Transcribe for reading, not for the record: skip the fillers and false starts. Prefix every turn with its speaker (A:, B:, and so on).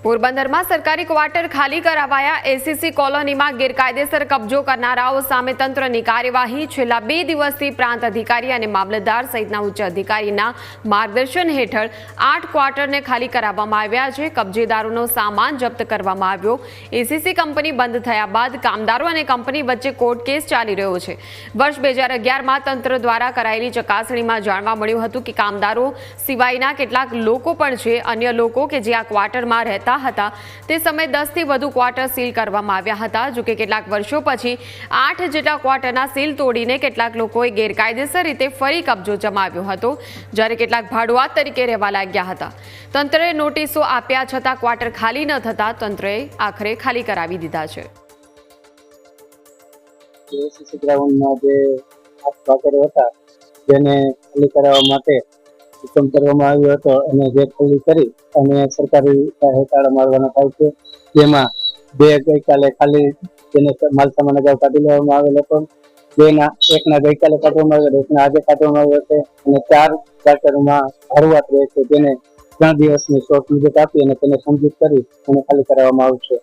A: પોરબંદરમાં સરકારી ક્વાર્ટર ખાલી કરાવાયા। એસીસી કોલોનીમાં ગેરકાયદેસર કબજો કરનારાઓ સામે તંત્રની કાર્યવાહી। છેલ્લા 2 દિવસથી પ્રાંત અધિકારી અને મામલતદાર સહિતના ઉચ્ચ અધિકારીના માર્ગદર્શન હેઠળ 8 ક્વાર્ટરને ખાલી કરાવવામાં આવ્યા છે। કબજેદારોનો સામાન જપ્ત કરવામાં આવ્યો। એસીસી કંપની બંધ થયા બાદ કામદારો અને કંપની વચ્ચે કોર્ટ કેસ ચાલી રહ્યો છે। વર્ષ 2011માં તંત્ર દ્વારા કરાયેલી ચકાસણીમાં જાણવા મળ્યું હતું કે કામદારો સિવાયના કેટલાક લોકો પણ છે। અન્ય લોકો કે જે આ ક્વાર્ટરમાં રહેતા હતા તે સમયે 10 થી વધુ ક્વાર્ટર સીલ કરવામાં આવ્યા હતા। જો કે કેટલાક વર્ષો પછી 8 જેટલા ક્વાર્ટરના સીલ તોડીને કેટલાક લોકોએ ગેરકાયદેસર રીતે ફરી કબજો જમાવ્યો હતો, જ્યારે કેટલાક ભાડુઆત તરીકે રહેવા લાગ્યા હતા। તંત્રએ નોટિસો આપ્યા છતાં ક્વાર્ટર ખાલી ન થતા તંત્રએ આખરે ખાલી કરાવી દીધા છે।
B: એસીસી ગ્રાઉન્ડમાં જે ક્વાર્ટર હતા જેને ખાલી કરાવવા માટે હુકમ કરવામાં આવ્યો હતો અને જે ખાલી કરી અને સરકારી તાળા મારવાના થાય છે, જેમાં 2 ગઈકાલે ખાલી જેને માલ સામાન અગાઉ કાઢી લેવામાં આવેલ હતો, એકના ગઈકાલે કાઢવામાં આવ્યો, એકના આજે કાઢવામાં આવ્યો છે અને 4 ક્વાર્ટરમાં ભાડુઆત રહે છે જેને 3 દિવસની શોર્ટ મુદત આપી અને તેને સમજૂત કરી અને ખાલી કરાવવામાં આવશે।